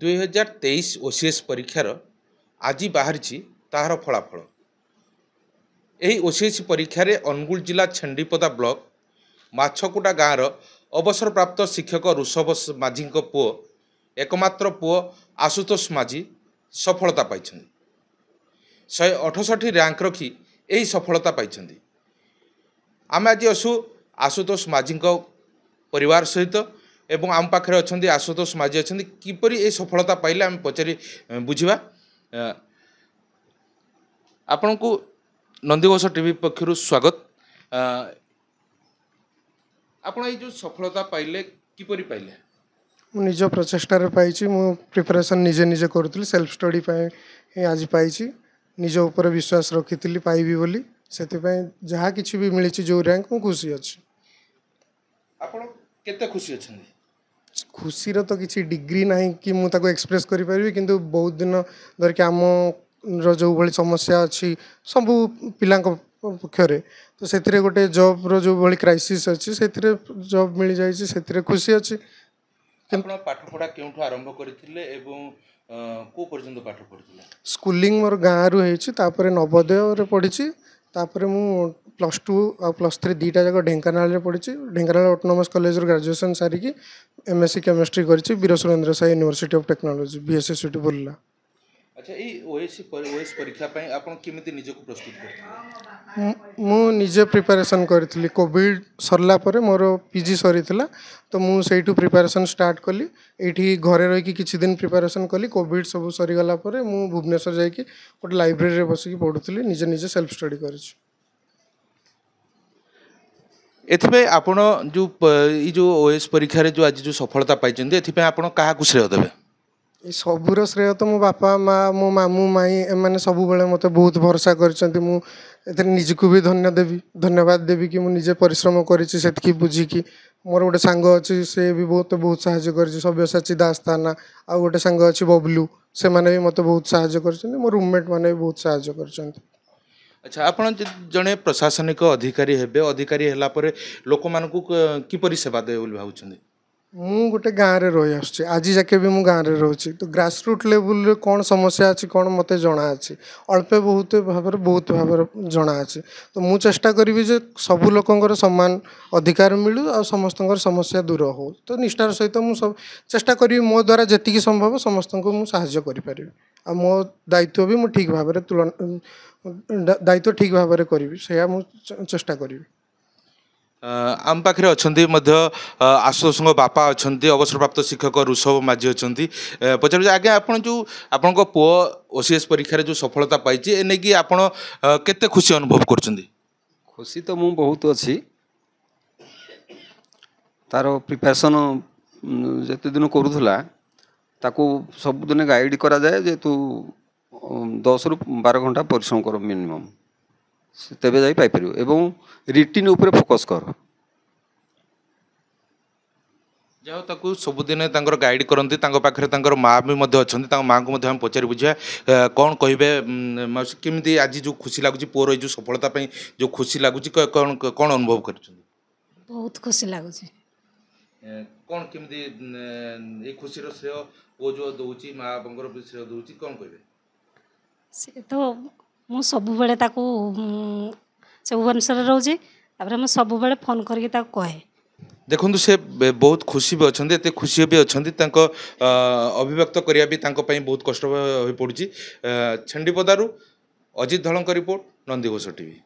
2023 OCS परीक्षार आज बाहरी ताହାର फलाफल। यही ओसीएस परीक्षार अनुगुल जिला छेंडीपदा ब्लॉक माछकुटा गाँवर अवसरप्राप्त शिक्षक ऋषभ माझी पुओ एकमात्र पुओ आशुतोष माझी सफलता पाई 168 रैंक रखी यही सफलता पाई। आम आज असु आशुतोष माझी परिवार सहित एवं आम पाखे अच्छा आशुतोष माझी अच्छा किपर ये सफलता पाइले आम पचारि बुझा। आपण को नंदीघोष टीवी पक्षर स्वागत। आपण ये जो सफलता पाइले किपर पाइले? निज प्रचेष्टार पाई मु प्रिपरेशन निजे निजे करूँ सेल्फ स्टडी आज पाई निज उपर विश्वास रखी पाइबी बोली से जहाँ कि भी मिली जो रैंक मु खुशी अच्छी। आपण केते खुशी अच्छे? खुशीर तो किसी डिग्री ना कि मुझे एक्सप्रेस करें कि बहुत दिन धरिक आम जो भाई समस्या अच्छी सबू पिला पक्षरे तो से गोटे जॉब रो जो भाई क्राइसिस अच्छी से जॉब मिल जाए खुशी अच्छी। पाठ पढ़ा क्यों आरंभ करथिले एवं को पर्यंत पाठ पढ़थिले? स्कूलिंग मोर गाँव रु होईछि नवोदय पढ़ी तापर मु +2 आ +3 दुईटा जाक ढेंकानाल पढ़ी। ढेंकानाल ऑटोनोमस कॉलेज ग्रेजुएशन सारिकी एमएससी केमिस्ट्री करी Veer Surendra Sai university of technology BSSUT बोलला। अच्छा ओएस परीक्षा पई आपण केमिति निजको प्रस्तुत करथिले? मु निजे प्रिपरेशन करी कोविड सरला परे मोर पीजी सरीथिला तो मु सेठू प्रिपरेशन स्टार्ट कली एठी घरे रही किछि दिन प्रिपरेशन कली कोविड सब सरी गला परे मु भुवनेश्वर जाइकी गोटे लाइब्रेरी रे बसिकी पढुथली निजे निजे सेल्फ स्टडी करिछि। एथिपे आपण जो ओएस परीक्षा रे जो आज जो सफलता पाइछन एथिपे आपण काहा को श्रेय देबे? सबूर श्रेय तो मो बापा माँ मो मामू माई एम सब मत बहुत भरोसा कर निजको भी धन्यवाद देवी कि मुझे परिश्रम करी बुझिकी। मोर गोटे सांग अच्छी से भी बहुत साहाय्य कर सब्यसाची दास थाना आ गोटे सांग अच्छी बबलू से माने भी मत बहुत साहाय्य कर मो रूममेट माने भी बहुत साहाय्य कर। अच्छा आपण जड़े प्रशासनिक अधिकारी हेबे अधिकारी हैला परे लोक मानकु किपरि सेवा दे बोली भाउछन्ती? मु गोटे गाँव में रही आसुच्छी आज जाके भी मु गाँव में रोचे तो ग्रासरूट लेवल रे कौन समस्या अच्छी कौन मत जना अच्छी अल्पे बहुत भाव जना अच्छी तो मु चेष्टा करी जे सबू लोकंर समान अधिकार मिलू आ समस्त समस्या दूर हो तो निष्ठार सहित मु सब चेष्टा करी मो द्वारा जी संभव समस्त को मु साहाय्य करि आ मो दायित्व भी मु ठीक भाव दायित्व ठीक भाव करी से चेष्टा करी। आम पाखे अच्छा आशुतोष बापा अच्छा अवसरप्राप्त शिक्षक ऋषभ माझी अच्छा पचार आगे आपण पुओ ओसीएस परीक्षा जो सफलता पाई एने कि आपण केते खुशी अनुभव कर? खुशी तो मु बहुत अच्छी तार प्रिपरेशन जिते दिन करूला ताकू सबुदिन गाइड करा जाए जे तू 10 ରୁ 12 घंटा परिश्रम कर मिनिमम तेबे जाई पाई परियो एवं रिटिन ऊपर फोकस कर जाओ ताकू सबुदिन गाइड करती पाखे माँ भी अच्छा माँ को हम पचारि बुझा कौन कहे केमी आज जो खुशी लगुच पुअर जो सफलता जो खुशी लगुच कौन कौन अनुभव कर? बहुत खुशी लगुच। कौन केमी खुशी श्रेय पुओ जो दौची माँ बापर भी श्रेय दौची कौन कहे? से तो मु सब बेले से भुवनेश्वर रोचे मुझे सब बेले फोन करके कहे देखु से बहुत खुशी भी अच्छा एत खुशी भी अच्छा अभिव्यक्त करने भी बहुत कष्ट हो पड़ी। छेंडीपदारू अजित धलंक रिपोर्ट नंदीघोष टीवी।